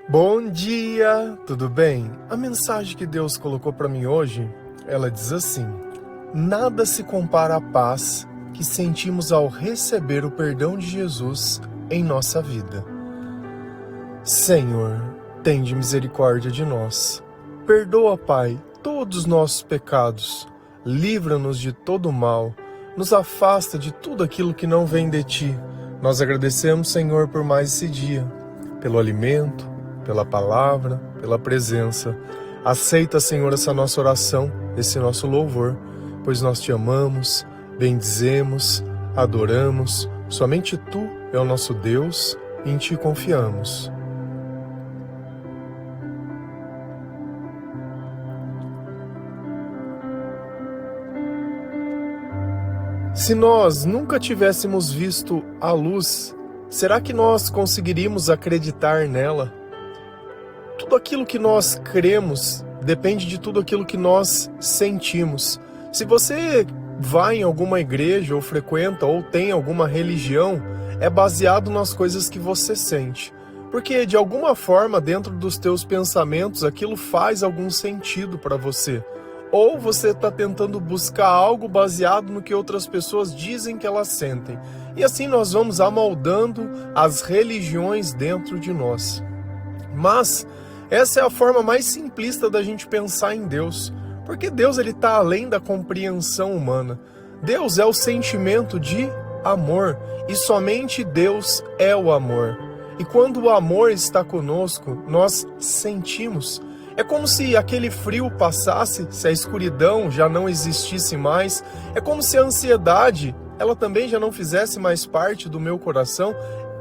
Bom dia, tudo bem? A mensagem que Deus colocou para mim hoje, ela diz assim: nada se compara à paz que sentimos ao receber o perdão de Jesus em nossa vida. Senhor, tende misericórdia de nós. Perdoa, Pai, todos os nossos pecados. Livra-nos de todo mal. Nos afasta de tudo aquilo que não vem de Ti. Nós agradecemos, Senhor, por mais esse dia, pelo alimento, pela palavra, pela presença. Aceita, Senhor, essa nossa oração, esse nosso louvor, pois nós Te amamos, bendizemos, adoramos. Somente Tu é o nosso Deus e em Ti confiamos. Se nós nunca tivéssemos visto a luz, será que nós conseguiríamos acreditar nela? Tudo aquilo que nós cremos depende de tudo aquilo que nós sentimos. Se você vai em alguma igreja ou frequenta ou tem alguma religião, é baseado nas coisas que você sente. Porque de alguma forma dentro dos teus pensamentos aquilo faz algum sentido para você. Ou você está tentando buscar algo baseado no que outras pessoas dizem que elas sentem. E assim nós vamos amoldando as religiões dentro de nós. Mas essa é a forma mais simplista da gente pensar em Deus. Porque Deus está além da compreensão humana. Deus é o sentimento de amor. E somente Deus é o amor. E quando o amor está conosco, nós sentimos. É como se aquele frio passasse, se a escuridão já não existisse mais. É como se a ansiedade, ela também já não fizesse mais parte do meu coração.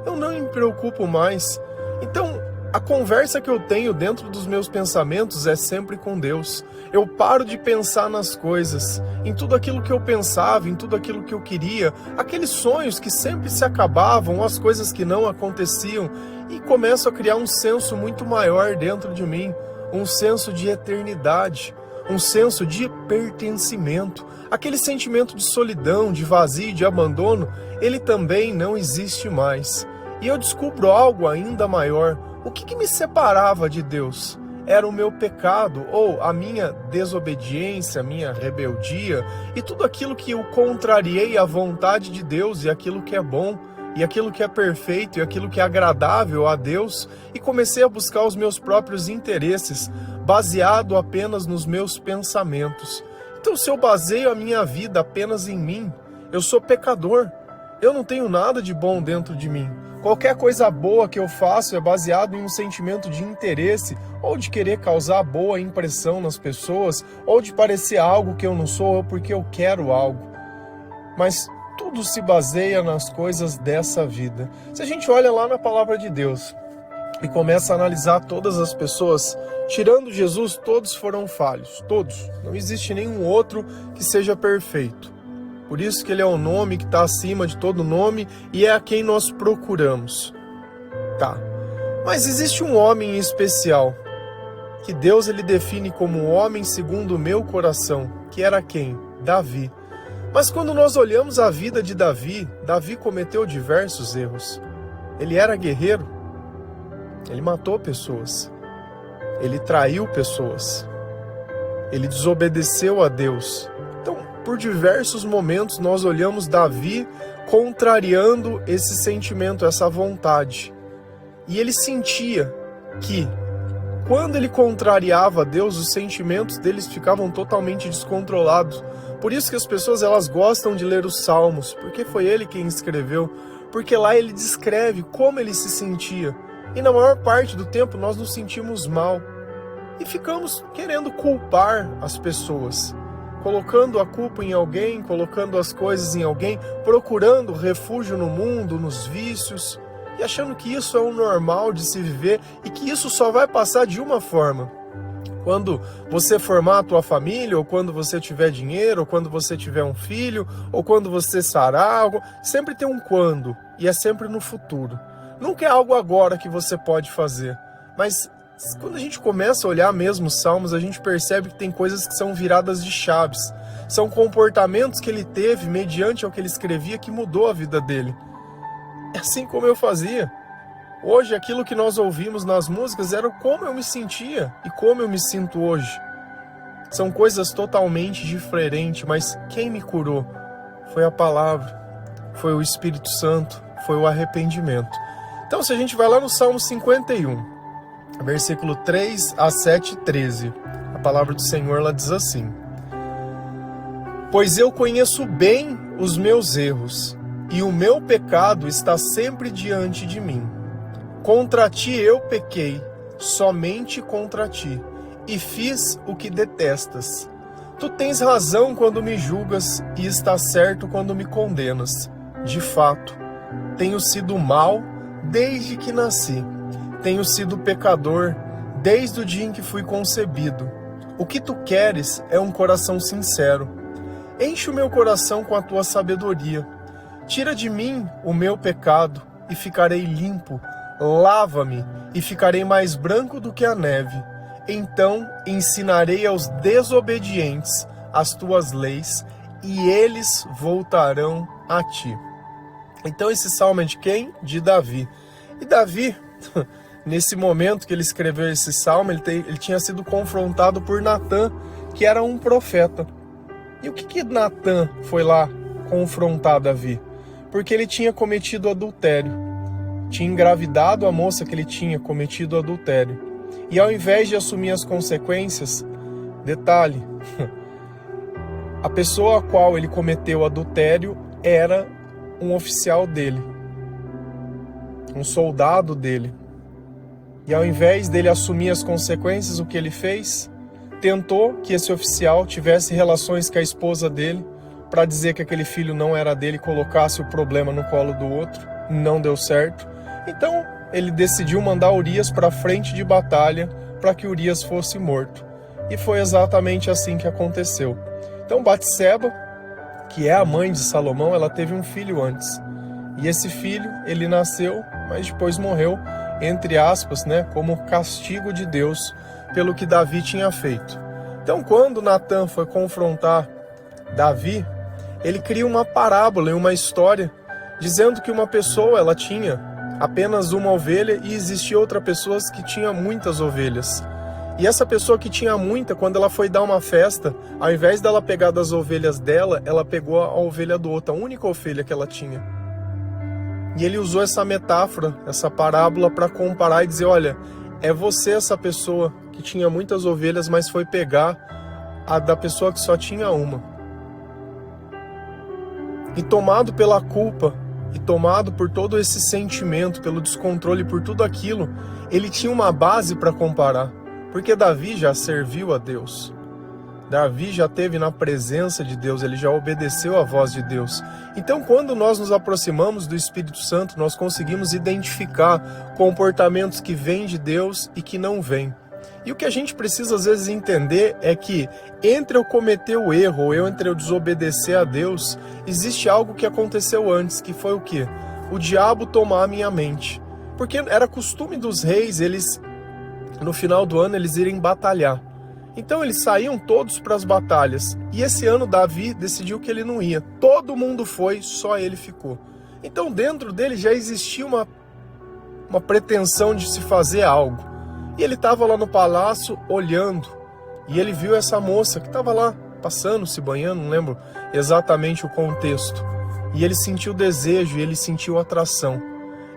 Eu não me preocupo mais. Então, a conversa que eu tenho dentro dos meus pensamentos é sempre com Deus. Eu paro de pensar nas coisas, em tudo aquilo que eu pensava, em tudo aquilo que eu queria, aqueles sonhos que sempre se acabavam, as coisas que não aconteciam, e começo a criar um senso muito maior dentro de mim. Um senso de eternidade, um senso de pertencimento. Aquele sentimento de solidão, de vazio, de abandono, ele também não existe mais. E eu descubro algo ainda maior. O que me separava de Deus? Era o meu pecado, ou a minha desobediência, a minha rebeldia, e tudo aquilo que eu contrariei à vontade de Deus e aquilo que é bom. E aquilo que é perfeito, e aquilo que é agradável a Deus, e comecei a buscar os meus próprios interesses, baseado apenas nos meus pensamentos. Então, se eu baseio a minha vida apenas em mim, eu sou pecador, eu não tenho nada de bom dentro de mim. Qualquer coisa boa que eu faço é baseado em um sentimento de interesse, ou de querer causar boa impressão nas pessoas, ou de parecer algo que eu não sou, ou porque eu quero algo. Mas tudo se baseia nas coisas dessa vida. Se a gente olha lá na palavra de Deus e começa a analisar todas as pessoas, tirando Jesus, todos foram falhos. Todos. Não existe nenhum outro que seja perfeito. Por isso que ele é o nome que está acima de todo nome e é a quem nós procuramos. Tá. Mas existe um homem em especial que Deus ele define como homem segundo o meu coração, que era quem? Davi. Mas quando nós olhamos a vida de Davi, Davi cometeu diversos erros. Ele era guerreiro, ele matou pessoas, ele traiu pessoas, ele desobedeceu a Deus. Então, por diversos momentos, nós olhamos Davi contrariando esse sentimento, essa vontade. E ele sentia que, quando ele contrariava Deus, os sentimentos deles ficavam totalmente descontrolados. Por isso que as pessoas elas gostam de ler os Salmos, porque foi ele quem escreveu, porque lá ele descreve como ele se sentia. E na maior parte do tempo nós nos sentimos mal e ficamos querendo culpar as pessoas, colocando a culpa em alguém, colocando as coisas em alguém, procurando refúgio no mundo, nos vícios, e achando que isso é o normal de se viver e que isso só vai passar de uma forma. Quando você formar a tua família, ou quando você tiver dinheiro, ou quando você tiver um filho, ou quando você sarar, sempre tem um quando, e é sempre no futuro. Nunca é algo agora que você pode fazer, mas quando a gente começa a olhar mesmo os Salmos, a gente percebe que tem coisas que são viradas de chaves. São comportamentos que ele teve, mediante ao que ele escrevia, que mudou a vida dele. É assim como eu fazia. Hoje, aquilo que nós ouvimos nas músicas era como eu me sentia e como eu me sinto hoje. São coisas totalmente diferentes, mas quem me curou foi a palavra, foi o Espírito Santo, foi o arrependimento. Então, se a gente vai lá no Salmo 51, versículo 3 a 7 e 13, a palavra do Senhor ela diz assim: Pois eu conheço bem os meus erros, e o meu pecado está sempre diante de mim. Contra ti eu pequei, somente contra ti, e fiz o que detestas. Tu tens razão quando me julgas, e estás certo quando me condenas. De fato, tenho sido mau desde que nasci. Tenho sido pecador desde o dia em que fui concebido. O que tu queres é um coração sincero. Enche o meu coração com a tua sabedoria. Tira de mim o meu pecado e ficarei limpo. Lava-me e ficarei mais branco do que a neve. Então ensinarei aos desobedientes as tuas leis e eles voltarão a ti. Então esse salmo é de quem? De Davi. E Davi, nesse momento que ele escreveu esse salmo, ele tinha sido confrontado por Natã, que era um profeta. E o que Natã foi lá confrontar Davi? Porque ele tinha cometido adultério. Tinha engravidado a moça que ele tinha cometido adultério. E ao invés de assumir as consequências, detalhe, a pessoa a qual ele cometeu adultério era um oficial dele, um soldado dele. E ao invés dele assumir as consequências, o que ele fez? Tentou que esse oficial tivesse relações com a esposa dele, para dizer que aquele filho não era dele e colocasse o problema no colo do outro. Não deu certo. Então ele decidiu mandar Urias para a frente de batalha para que Urias fosse morto. E foi exatamente assim que aconteceu. Então Batseba, que é a mãe de Salomão, ela teve um filho antes. E esse filho, ele nasceu, mas depois morreu, entre aspas, como castigo de Deus pelo que Davi tinha feito. Então quando Natã foi confrontar Davi, ele cria uma parábola e uma história dizendo que uma pessoa ela tinha apenas uma ovelha e existia outra pessoa que tinha muitas ovelhas. E essa pessoa que tinha muita, quando ela foi dar uma festa, ao invés dela pegar das ovelhas dela, ela pegou a ovelha do outro, a única ovelha que ela tinha. E ele usou essa metáfora, essa parábola para comparar e dizer, olha, é você essa pessoa que tinha muitas ovelhas, mas foi pegar a da pessoa que só tinha uma. E tomado pela culpa, e tomado por todo esse sentimento, pelo descontrole, por tudo aquilo, ele tinha uma base para comparar. Porque Davi já serviu a Deus. Davi já esteve na presença de Deus, ele já obedeceu à voz de Deus. Então, quando nós nos aproximamos do Espírito Santo, nós conseguimos identificar comportamentos que vêm de Deus e que não vêm. E o que a gente precisa às vezes entender é que entre eu cometer o erro ou entre eu desobedecer a Deus, existe algo que aconteceu antes, que foi o quê? O diabo tomar a minha mente. Porque era costume dos reis, eles, no final do ano, eles irem batalhar. Então eles saíam todos para as batalhas. E esse ano Davi decidiu que ele não ia. Todo mundo foi, só ele ficou. Então dentro dele já existia uma pretensão de se fazer algo. E ele estava lá no palácio olhando. E ele viu essa moça que estava lá passando, se banhando, não lembro exatamente o contexto. E ele sentiu desejo, e ele sentiu atração.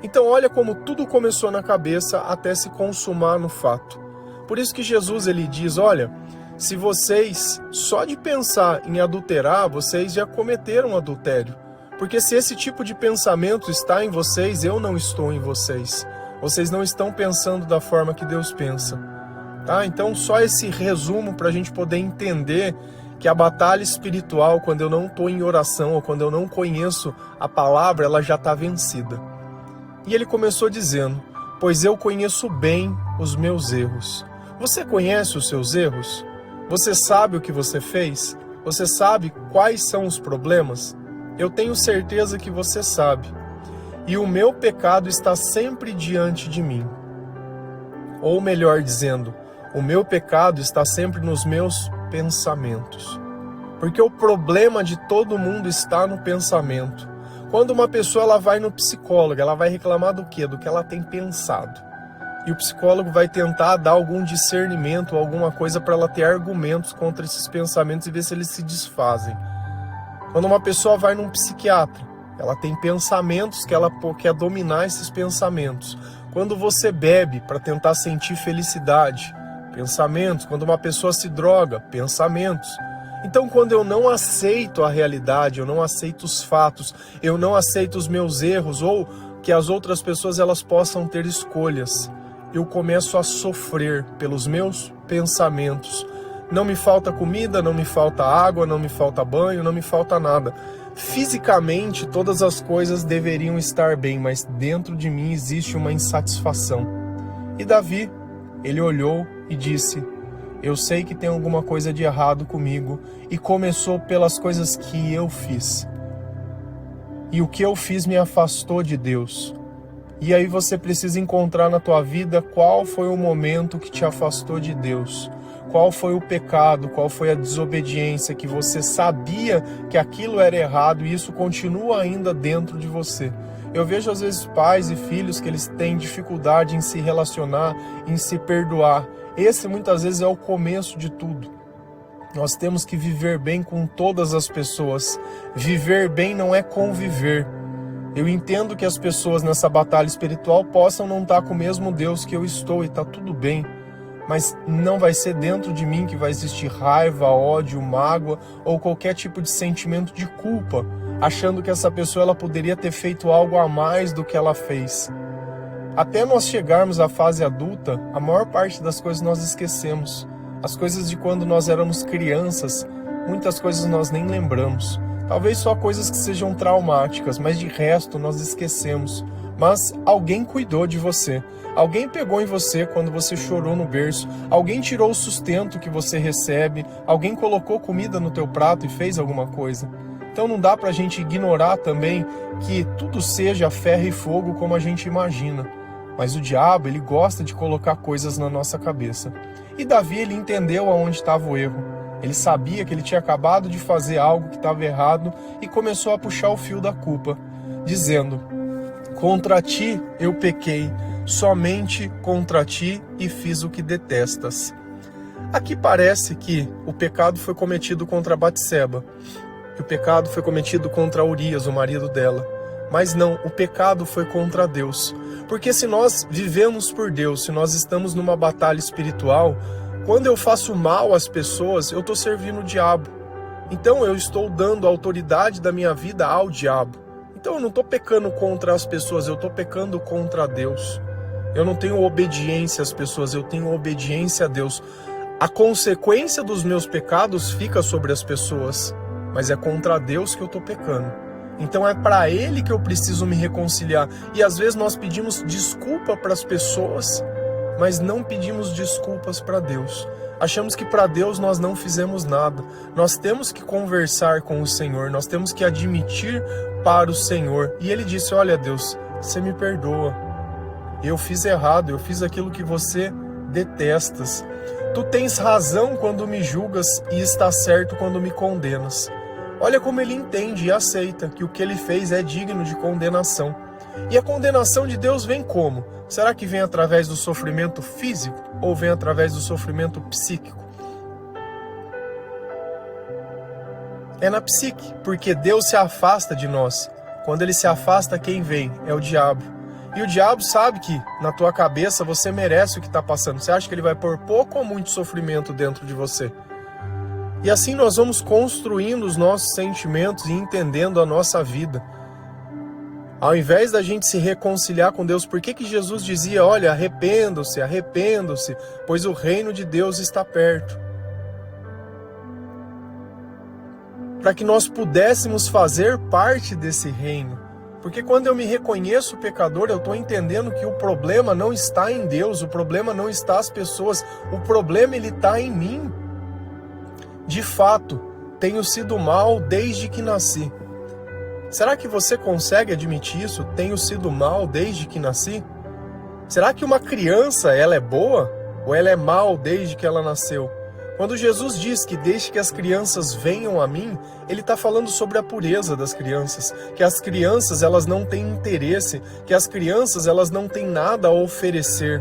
Então olha como tudo começou na cabeça até se consumar no fato. Por isso que Jesus ele diz, olha, se vocês só de pensar em adulterar, vocês já cometeram adultério. Porque se esse tipo de pensamento está em vocês, eu não estou em vocês. Vocês não estão pensando da forma que Deus pensa. Tá? Então só esse resumo para a gente poder entender que a batalha espiritual, quando eu não estou em oração ou quando eu não conheço a palavra, ela já está vencida. E ele começou dizendo, pois eu conheço bem os meus erros. Você conhece os seus erros? Você sabe o que você fez? Você sabe quais são os problemas? Eu tenho certeza que você sabe. E o meu pecado está sempre diante de mim. Ou melhor dizendo, o meu pecado está sempre nos meus pensamentos. Porque o problema de todo mundo está no pensamento. Quando uma pessoa ela vai no psicólogo, ela vai reclamar do quê? Do que ela tem pensado. E o psicólogo vai tentar dar algum discernimento, alguma coisa para ela ter argumentos contra esses pensamentos e ver se eles se desfazem. Quando uma pessoa vai num psiquiatra, ela tem pensamentos que ela quer dominar esses pensamentos. Quando você bebe para tentar sentir felicidade, pensamentos. Quando uma pessoa se droga, pensamentos. Então, quando eu não aceito a realidade, eu não aceito os fatos, eu não aceito os meus erros ou que as outras pessoas elas possam ter escolhas, eu começo a sofrer pelos meus pensamentos. Não me falta comida, não me falta água, não me falta banho, não me falta nada. Fisicamente, todas as coisas deveriam estar bem, mas dentro de mim existe uma insatisfação. E Davi, ele olhou e disse: eu sei que tem alguma coisa de errado comigo, e começou pelas coisas que eu fiz. E o que eu fiz me afastou de Deus. E aí você precisa encontrar na tua vida qual foi o momento que te afastou de Deus. Qual foi o pecado, qual foi a desobediência que você sabia que aquilo era errado e isso continua ainda dentro de você. Eu vejo às vezes pais e filhos que eles têm dificuldade em se relacionar, em se perdoar. Esse muitas vezes é o começo de tudo. Nós temos que viver bem com todas as pessoas. Viver bem não é conviver. Eu entendo que as pessoas nessa batalha espiritual possam não estar com o mesmo Deus que eu estou e está tudo bem. Mas não vai ser dentro de mim que vai existir raiva, ódio, mágoa ou qualquer tipo de sentimento de culpa, achando que essa pessoa ela poderia ter feito algo a mais do que ela fez. Até nós chegarmos à fase adulta, a maior parte das coisas nós esquecemos. As coisas de quando nós éramos crianças, muitas coisas nós nem lembramos. Talvez só coisas que sejam traumáticas, mas de resto nós esquecemos. Mas alguém cuidou de você. Alguém pegou em você quando você chorou no berço. Alguém tirou o sustento que você recebe. Alguém colocou comida no teu prato e fez alguma coisa. Então não dá pra gente ignorar também que tudo seja ferro e fogo como a gente imagina. Mas o diabo, ele gosta de colocar coisas na nossa cabeça. E Davi, ele entendeu aonde estava o erro. Ele sabia que ele tinha acabado de fazer algo que estava errado e começou a puxar o fio da culpa, dizendo: contra ti eu pequei, somente contra ti e fiz o que detestas. Aqui parece que o pecado foi cometido contra Batseba, que o pecado foi cometido contra Urias, o marido dela. Mas não, o pecado foi contra Deus. Porque se nós vivemos por Deus, se nós estamos numa batalha espiritual, quando eu faço mal às pessoas, eu estou servindo o diabo. Então eu estou dando a autoridade da minha vida ao diabo. Então eu não estou pecando contra as pessoas, eu estou pecando contra Deus. Eu não tenho obediência às pessoas, eu tenho obediência a Deus. A consequência dos meus pecados fica sobre as pessoas, mas é contra Deus que eu estou pecando. Então é para Ele que eu preciso me reconciliar. E às vezes nós pedimos desculpa para as pessoas, mas não pedimos desculpas para Deus. Achamos que para Deus nós não fizemos nada. Nós temos que conversar com o Senhor, nós temos que admitir para o Senhor. E Ele disse: olha Deus, você me perdoa. Eu fiz errado, eu fiz aquilo que você detestas. Tu tens razão quando me julgas e está certo quando me condenas. Olha como ele entende e aceita que o que ele fez é digno de condenação. E a condenação de Deus vem como? Será que vem através do sofrimento físico ou vem através do sofrimento psíquico? É na psique, porque Deus se afasta de nós. Quando ele se afasta, quem vem? É o diabo. E o diabo sabe que na tua cabeça você merece o que está passando. Você acha que ele vai pôr pouco ou muito sofrimento dentro de você? E assim nós vamos construindo os nossos sentimentos e entendendo a nossa vida. Ao invés da gente se reconciliar com Deus, por que Jesus dizia: olha, arrependam-se, arrependam-se, pois o reino de Deus está perto? Para que nós pudéssemos fazer parte desse reino. Porque quando eu me reconheço pecador, eu estou entendendo que o problema não está em Deus, o problema não está nas pessoas, o problema ele está em mim. De fato, tenho sido mal desde que nasci. Será que você consegue admitir isso? Tenho sido mal desde que nasci? Será que uma criança ela é boa ou ela é mal desde que ela nasceu? Quando Jesus diz que deixe que as crianças venham a mim, ele está falando sobre a pureza das crianças, que as crianças elas não têm interesse, que as crianças elas não têm nada a oferecer,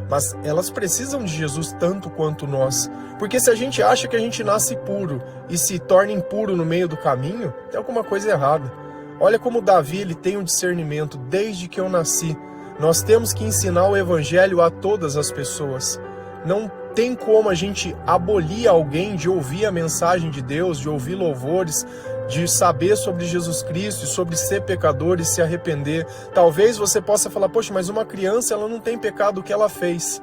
mas elas precisam de Jesus tanto quanto nós. Porque se a gente acha que a gente nasce puro e se torna impuro no meio do caminho, tem alguma coisa errada. Olha como Davi ele tem um discernimento desde que eu nasci. Nós temos que ensinar o evangelho a todas as pessoas. Não tem como a gente abolir alguém de ouvir a mensagem de Deus, de ouvir louvores, de saber sobre Jesus Cristo e sobre ser pecador e se arrepender. Talvez você possa falar, poxa, mas uma criança ela não tem pecado, o que ela fez?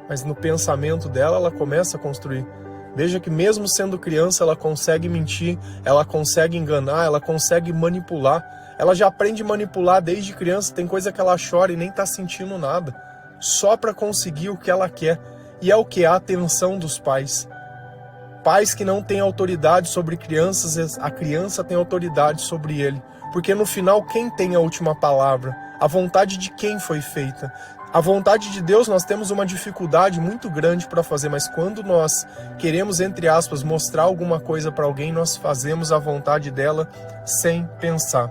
Mas no pensamento dela, ela começa a construir. Veja que mesmo sendo criança, ela consegue mentir, ela consegue enganar, ela consegue manipular. Ela já aprende a manipular desde criança, tem coisa que ela chora e nem está sentindo nada, só para conseguir o que ela quer. E é o que? A atenção dos pais. Pais que não têm autoridade sobre crianças, a criança tem autoridade sobre ele. Porque no final, quem tem a última palavra? A vontade de quem foi feita? A vontade de Deus nós temos uma dificuldade muito grande para fazer, mas quando nós queremos, entre aspas, mostrar alguma coisa para alguém, nós fazemos a vontade dela sem pensar.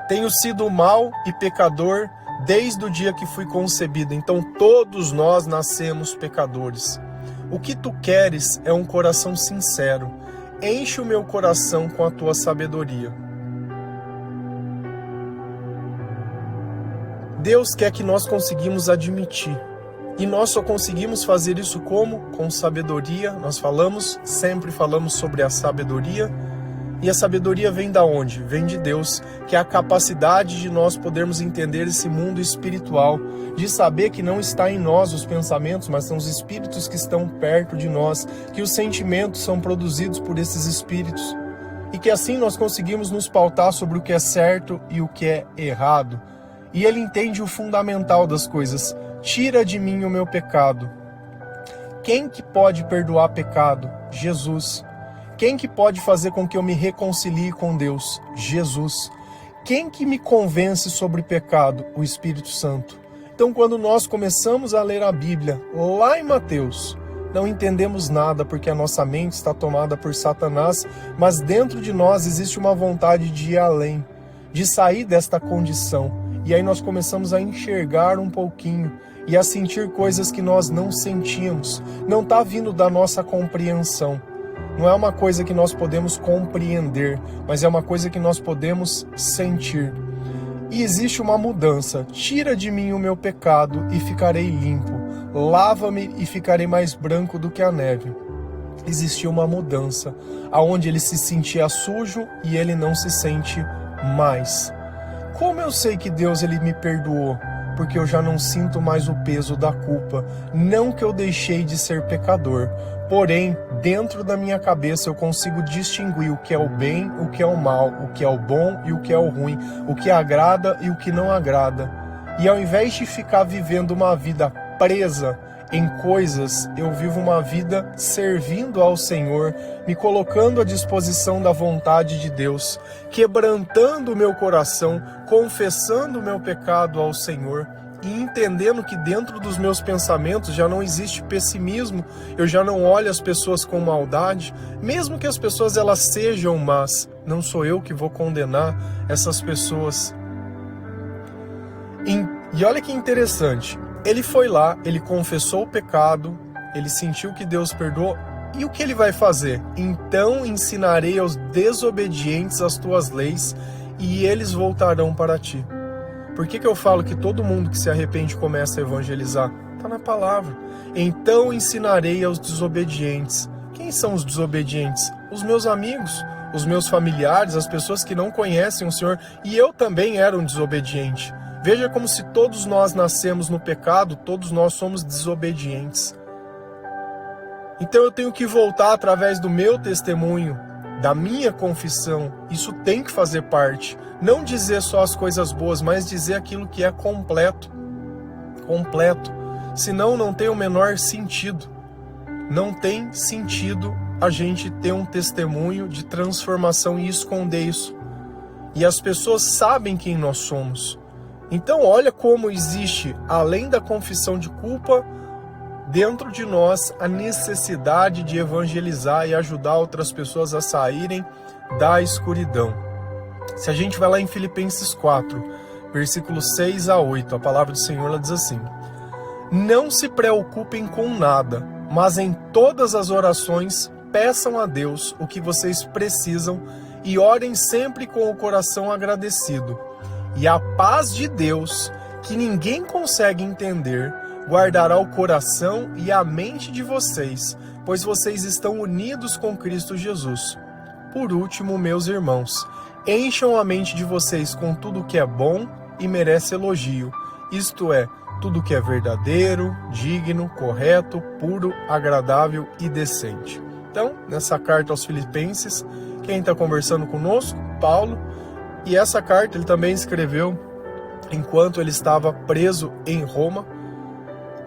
Tenho sido mau e pecador desde o dia que fui concebido, então todos nós nascemos pecadores. O que tu queres é um coração sincero. Enche o meu coração com a tua sabedoria. Deus quer que nós conseguimos admitir. E nós só conseguimos fazer isso como? Com sabedoria. Nós sempre falamos sobre a sabedoria. E a sabedoria vem da onde? Vem de Deus, que é a capacidade de nós podermos entender esse mundo espiritual, de saber que não está em nós os pensamentos, mas são os espíritos que estão perto de nós, que os sentimentos são produzidos por esses espíritos, e que assim nós conseguimos nos pautar sobre o que é certo e o que é errado. E ele entende o fundamental das coisas. Tira de mim o meu pecado. Quem que pode perdoar pecado? Jesus. Quem que pode fazer com que eu me reconcilie com Deus? Jesus. Quem que me convence sobre pecado? O Espírito Santo. Então, quando nós começamos a ler a Bíblia, lá em Mateus, não entendemos nada porque a nossa mente está tomada por Satanás, mas dentro de nós existe uma vontade de ir além, de sair desta condição. E aí nós começamos a enxergar um pouquinho e a sentir coisas que nós não sentíamos. Não está vindo da nossa compreensão. Não é uma coisa que nós podemos compreender, mas é uma coisa que nós podemos sentir. E existe uma mudança. Tira de mim o meu pecado e ficarei limpo. Lava-me e ficarei mais branco do que a neve. Existia uma mudança, aonde ele se sentia sujo e ele não se sente mais. Como eu sei que Deus ele me perdoou? Porque eu já não sinto mais o peso da culpa. Não que eu deixei de ser pecador. Porém, dentro da minha cabeça eu consigo distinguir o que é o bem, o que é o mal, o que é o bom e o que é o ruim, o que agrada e o que não agrada. E ao invés de ficar vivendo uma vida presa em coisas, eu vivo uma vida servindo ao Senhor, me colocando à disposição da vontade de Deus, quebrantando o meu coração, confessando o meu pecado ao Senhor e entendendo que dentro dos meus pensamentos já não existe pessimismo, eu já não olho as pessoas com maldade, mesmo que as pessoas elas sejam más, não sou eu que vou condenar essas pessoas. E olha que interessante, ele foi lá, ele confessou o pecado, ele sentiu que Deus perdoou, e o que ele vai fazer? Então ensinarei aos desobedientes as tuas leis, e eles voltarão para ti. Por que eu falo que todo mundo que se arrepende começa a evangelizar? Está na palavra. Então ensinarei aos desobedientes. Quem são os desobedientes? Os meus amigos, os meus familiares, as pessoas que não conhecem o Senhor. E eu também era um desobediente. Veja como se todos nós nascemos no pecado, todos nós somos desobedientes. Então eu tenho que voltar através do meu testemunho, da minha confissão. Isso tem que fazer parte. Não dizer só as coisas boas, mas dizer aquilo que é completo. Completo. Senão não tem o menor sentido. Não tem sentido a gente ter um testemunho de transformação e esconder isso. E as pessoas sabem quem nós somos. Então olha como existe, além da confissão de culpa, dentro de nós a necessidade de evangelizar e ajudar outras pessoas a saírem da escuridão. Se a gente vai lá em Filipenses 4, versículos 6 a 8, a palavra do Senhor ela diz assim: não se preocupem com nada, mas em todas as orações peçam a Deus o que vocês precisam e orem sempre com o coração agradecido. E a paz de Deus, que ninguém consegue entender, guardará o coração e a mente de vocês, pois vocês estão unidos com Cristo Jesus. Por último, meus irmãos, encham a mente de vocês com tudo que é bom e merece elogio, isto é, tudo que é verdadeiro, digno, correto, puro, agradável e decente. Então, nessa carta aos Filipenses, quem está conversando conosco? Paulo. E essa carta ele também escreveu enquanto ele estava preso em Roma,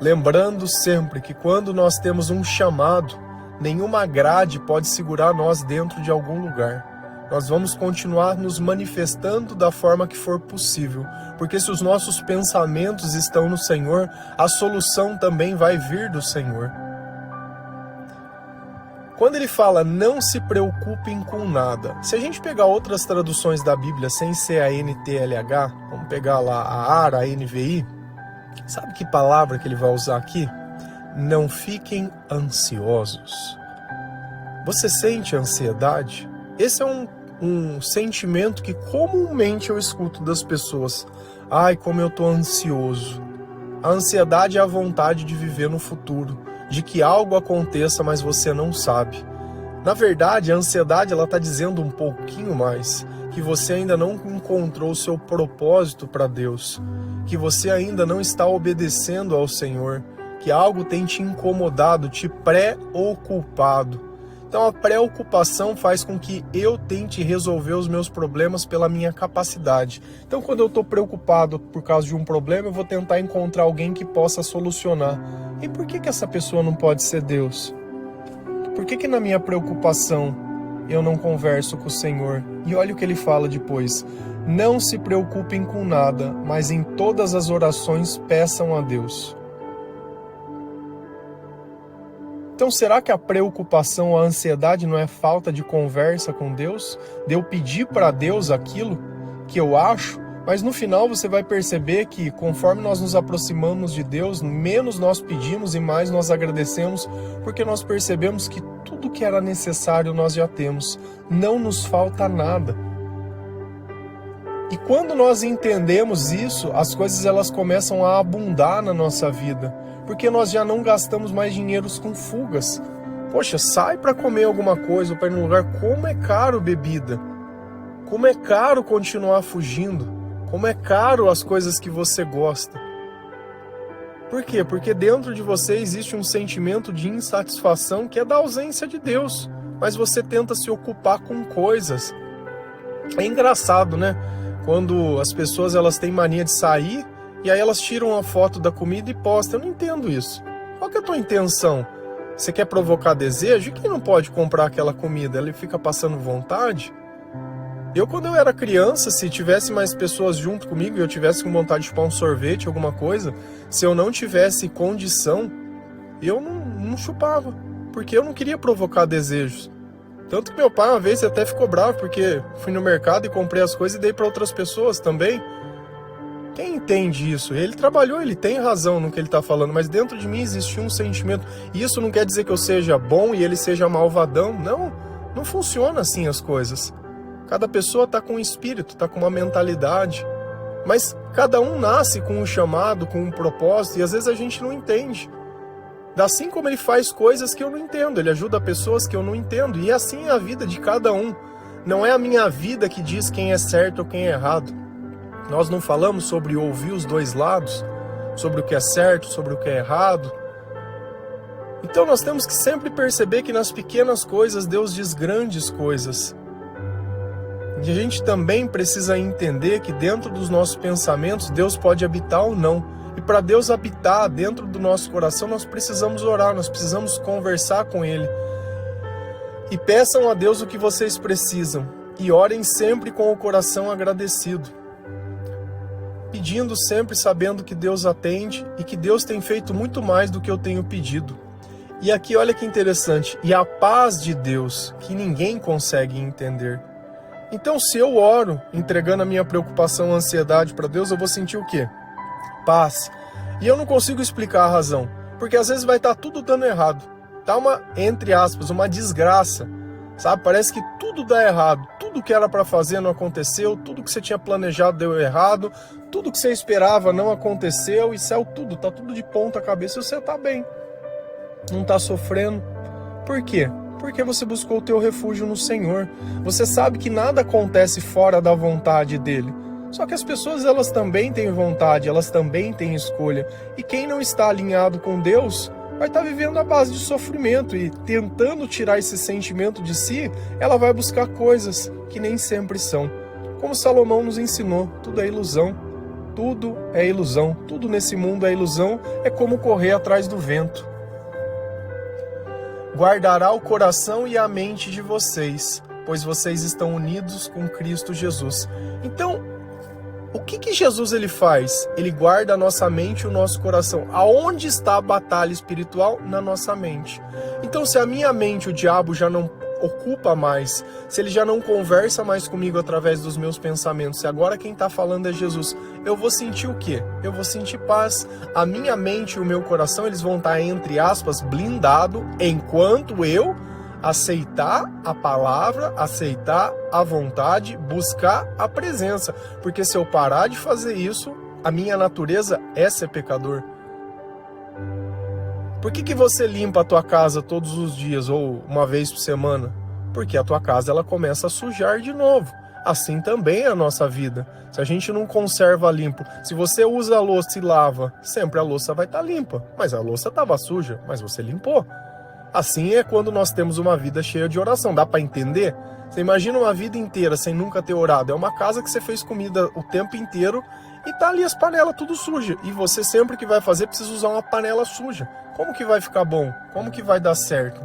lembrando sempre que quando nós temos um chamado, nenhuma grade pode segurar nós dentro de algum lugar. Nós vamos continuar nos manifestando da forma que for possível, porque se os nossos pensamentos estão no Senhor, a solução também vai vir do Senhor. Quando ele fala, não se preocupem com nada, se a gente pegar outras traduções da Bíblia sem ser a NTLH, vamos pegar lá a ARA, a NVI, sabe que palavra que ele vai usar aqui? Não fiquem ansiosos. Você sente ansiedade? Esse é um sentimento que comumente eu escuto das pessoas. Ai, como eu tô ansioso. A ansiedade é a vontade de viver no futuro, de que algo aconteça, mas você não sabe. Na verdade, a ansiedade ela está dizendo um pouquinho mais, que você ainda não encontrou o seu propósito para Deus, que você ainda não está obedecendo ao Senhor, que algo tem te incomodado, te preocupado. Então a preocupação faz com que eu tente resolver os meus problemas pela minha capacidade. Então quando eu estou preocupado por causa de um problema, eu vou tentar encontrar alguém que possa solucionar. E por que essa pessoa não pode ser Deus? Por que na minha preocupação eu não converso com o Senhor? E olha o que ele fala depois. Não se preocupem com nada, mas em todas as orações peçam a Deus. Então, será que a preocupação, a ansiedade não é falta de conversa com Deus? De eu pedir para Deus aquilo que eu acho? Mas no final você vai perceber que conforme nós nos aproximamos de Deus, menos nós pedimos e mais nós agradecemos, porque nós percebemos que tudo que era necessário nós já temos. Não nos falta nada. E quando nós entendemos isso, as coisas elas começam a abundar na nossa vida, porque nós já não gastamos mais dinheiros com fugas. Poxa, sai para comer alguma coisa ou para ir num lugar, como é caro bebida, como é caro continuar fugindo, como é caro as coisas que você gosta. Por quê? Porque dentro de você existe um sentimento de insatisfação que é da ausência de Deus, mas você tenta se ocupar com coisas. É engraçado, né? Quando as pessoas elas têm mania de sair e aí elas tiram a foto da comida e postam. Eu não entendo isso. Qual que é a tua intenção? Você quer provocar desejo? E quem não pode comprar aquela comida? Ele fica passando vontade? Quando eu era criança, se tivesse mais pessoas junto comigo e eu tivesse com vontade de chupar um sorvete, alguma coisa, se eu não tivesse condição, eu não chupava, porque eu não queria provocar desejos. Tanto que meu pai uma vez até ficou bravo, porque fui no mercado e comprei as coisas e dei para outras pessoas também. Quem entende isso? Ele trabalhou, ele tem razão no que ele está falando, mas dentro de mim existia um sentimento. E isso não quer dizer que eu seja bom e ele seja malvadão. Não funciona assim as coisas. Cada pessoa está com um espírito, está com uma mentalidade. Mas cada um nasce com um chamado, com um propósito, e às vezes a gente não entende. Assim como ele faz coisas que eu não entendo, ele ajuda pessoas que eu não entendo, e assim é a vida de cada um. Não é a minha vida que diz quem é certo ou quem é errado. Nós não falamos sobre ouvir os dois lados, sobre o que é certo, sobre o que é errado. Então nós temos que sempre perceber que nas pequenas coisas Deus diz grandes coisas. E a gente também precisa entender que dentro dos nossos pensamentos Deus pode habitar ou não. E para Deus habitar dentro do nosso coração, nós precisamos orar, nós precisamos conversar com Ele. E peçam a Deus o que vocês precisam. E orem sempre com o coração agradecido. pedindo sempre sabendo que Deus atende e que Deus tem feito muito mais do que eu tenho pedido. E aqui olha que interessante, e a paz de Deus, que ninguém consegue entender. Então se eu oro, entregando a minha preocupação, a ansiedade para Deus, eu vou sentir o quê? Paz. E eu não consigo explicar a razão, porque às vezes vai estar tudo dando errado. Tá uma, entre aspas, uma desgraça, sabe? Parece que tudo dá errado, tudo que era para fazer não aconteceu, tudo que você tinha planejado deu errado, tudo que você esperava não aconteceu, e céu tudo, tá tudo de ponta cabeça e você tá bem. Não está sofrendo. Por quê? Porque você buscou o teu refúgio no Senhor. Você sabe que nada acontece fora da vontade dele. Só que as pessoas, elas também têm vontade, elas também têm escolha. E quem não está alinhado com Deus vai estar vivendo à base de sofrimento e tentando tirar esse sentimento de si, ela vai buscar coisas que nem sempre são. Como Salomão nos ensinou, tudo é ilusão. Tudo é ilusão. Tudo nesse mundo é ilusão, é como correr atrás do vento. Guardará o coração e a mente de vocês, pois vocês estão unidos com Cristo Jesus. Então, o que Jesus ele faz? Ele guarda a nossa mente e o nosso coração. Aonde está a batalha espiritual? Na nossa mente. Então, se a minha mente, o diabo já não ocupa mais, se ele já não conversa mais comigo através dos meus pensamentos, se agora quem está falando é Jesus, eu vou sentir o quê? Eu vou sentir paz. A minha mente e o meu coração, eles vão estar, entre aspas, blindado, enquanto eu aceitar a palavra, aceitar a vontade, buscar a presença. Porque se eu parar de fazer isso, a minha natureza é ser pecador. Por que você limpa a tua casa todos os dias ou uma vez por semana? Porque a tua casa ela começa a sujar de novo. Assim também é a nossa vida. Se a gente não conserva limpo, se você usa a louça e lava, sempre a louça vai estar limpa. Mas a louça estava suja, mas você limpou. Assim é quando nós temos uma vida cheia de oração. Dá para entender? Você imagina uma vida inteira sem nunca ter orado. É uma casa que você fez comida o tempo inteiro e tá ali as panelas tudo sujas. E você sempre que vai fazer precisa usar uma panela suja. Como que vai ficar bom? Como que vai dar certo?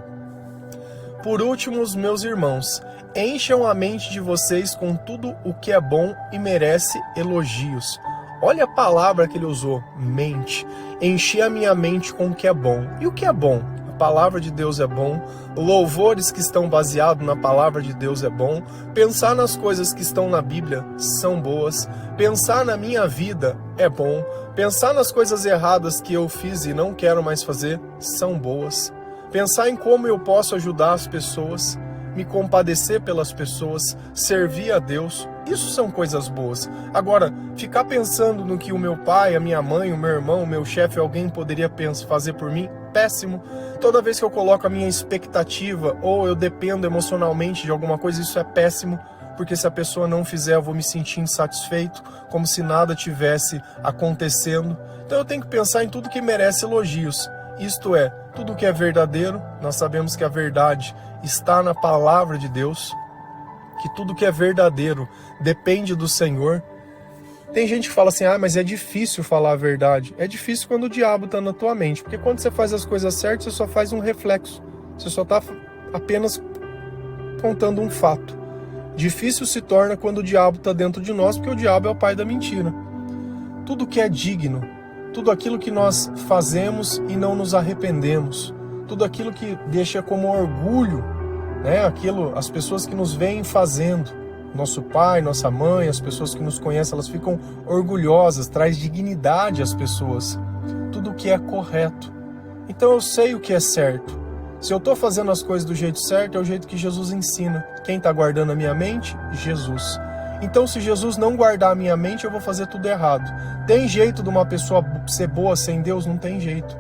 Por último, meus irmãos, encham a mente de vocês com tudo o que é bom e merece elogios. Olha a palavra que ele usou, mente. Enchi a minha mente com o que é bom. E o que é bom? A palavra de Deus é bom. Louvores que estão baseados na palavra de Deus é bom. Pensar nas coisas que estão na Bíblia são boas. Pensar na minha vida é bom. Pensar nas coisas erradas que eu fiz e não quero mais fazer são boas. Pensar em como eu posso ajudar as pessoas, me compadecer pelas pessoas, servir a Deus, isso são coisas boas. Agora, ficar pensando no que o meu pai, a minha mãe, o meu irmão, o meu chefe, alguém poderia fazer por mim, péssimo. Toda vez que eu coloco a minha expectativa ou eu dependo emocionalmente de alguma coisa, isso é péssimo. Porque se a pessoa não fizer, eu vou me sentir insatisfeito, como se nada tivesse acontecendo. Então eu tenho que pensar em tudo que merece elogios. Isto é, tudo que é verdadeiro, nós sabemos que a verdade está na palavra de Deus, que tudo que é verdadeiro depende do Senhor. Tem gente que fala assim, mas é difícil falar a verdade. É difícil quando o diabo está na tua mente, porque quando você faz as coisas certas, você só faz um reflexo. Você só está apenas contando um fato. Difícil se torna quando o diabo está dentro de nós, porque o diabo é o pai da mentira. Tudo que é digno, tudo aquilo que nós fazemos e não nos arrependemos, tudo aquilo que deixa como orgulho, né? As pessoas que nos veem fazendo, nosso pai, nossa mãe, as pessoas que nos conhecem, elas ficam orgulhosas, traz dignidade às pessoas. Tudo que é correto. Então eu sei o que é certo. Se eu estou fazendo as coisas do jeito certo, é o jeito que Jesus ensina. Quem está guardando a minha mente? Jesus. Então, se Jesus não guardar a minha mente, eu vou fazer tudo errado. Tem jeito de uma pessoa ser boa sem Deus? Não tem jeito.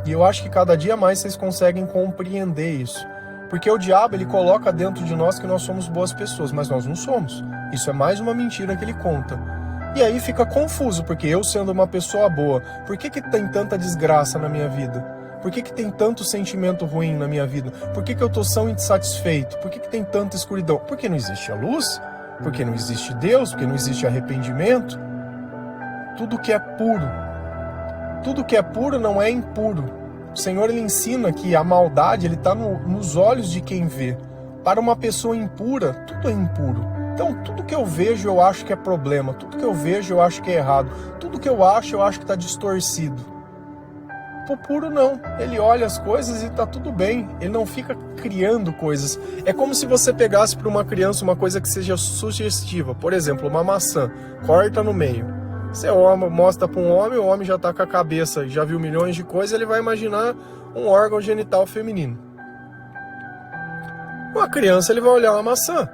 E eu acho que cada dia mais vocês conseguem compreender isso. Porque o diabo, ele coloca dentro de nós que nós somos boas pessoas, mas nós não somos. Isso é mais uma mentira que ele conta. E aí fica confuso, porque eu sendo uma pessoa boa, por que tem tanta desgraça na minha vida? Por que tem tanto sentimento ruim na minha vida? Por que eu estou tão insatisfeito? Por que tem tanta escuridão? Porque não existe a luz? Porque não existe Deus? Porque não existe arrependimento? Tudo que é puro não é impuro. O Senhor ele ensina que a maldade está nos olhos de quem vê. Para uma pessoa impura, tudo é impuro. Então, tudo que eu vejo, eu acho que é problema. Tudo que eu vejo, eu acho que é errado. Tudo que eu acho que está distorcido. O puro não. Ele olha as coisas e está tudo bem. Ele não fica criando coisas. É como se você pegasse para uma criança uma coisa que seja sugestiva. Por exemplo, uma maçã. Corta no meio. Você mostra para um homem, o homem já está com a cabeça, já viu milhões de coisas, ele vai imaginar um órgão genital feminino. Uma criança, ele vai olhar uma maçã.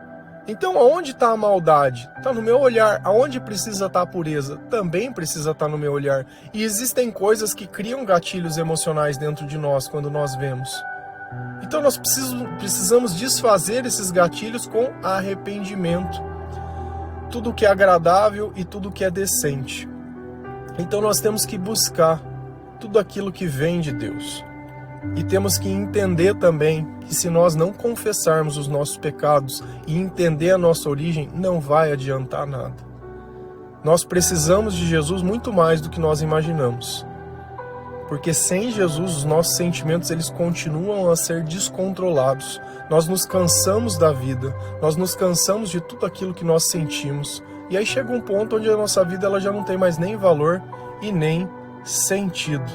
Então, aonde está a maldade? Está no meu olhar. Aonde precisa estar a pureza? Também precisa estar no meu olhar. E existem coisas que criam gatilhos emocionais dentro de nós quando nós vemos. Então, nós precisamos desfazer esses gatilhos com arrependimento. Tudo que é agradável e tudo que é decente. Então, nós temos que buscar tudo aquilo que vem de Deus. E temos que entender também que se nós não confessarmos os nossos pecados e entender a nossa origem, não vai adiantar nada. Nós precisamos de Jesus muito mais do que nós imaginamos. Porque sem Jesus, os nossos sentimentos eles continuam a ser descontrolados. Nós nos cansamos da vida, nós nos cansamos de tudo aquilo que nós sentimos. E aí chega um ponto onde a nossa vida ela já não tem mais nem valor e nem sentido.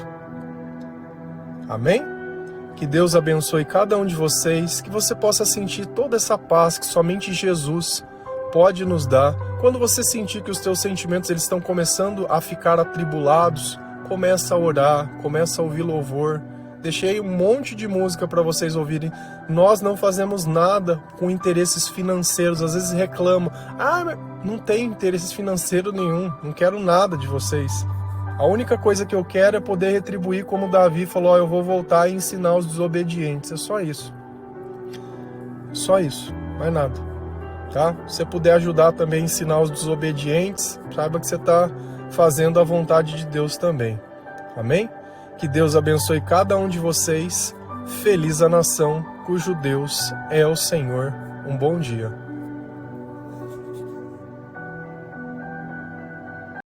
Amém? Que Deus abençoe cada um de vocês, que você possa sentir toda essa paz que somente Jesus pode nos dar. Quando você sentir que os teus sentimentos eles estão começando a ficar atribulados, começa a orar, começa a ouvir louvor. Deixei um monte de música para vocês ouvirem. Nós não fazemos nada com interesses financeiros. Às vezes reclamam, não tem interesse financeiro nenhum, não quero nada de vocês. A única coisa que eu quero é poder retribuir como Davi falou, eu vou voltar e ensinar os desobedientes. É só isso. Só isso, mais nada. Tá? Se você puder ajudar também a ensinar os desobedientes, saiba que você está fazendo a vontade de Deus também. Amém? Que Deus abençoe cada um de vocês. Feliz a nação cujo Deus é o Senhor. Um bom dia.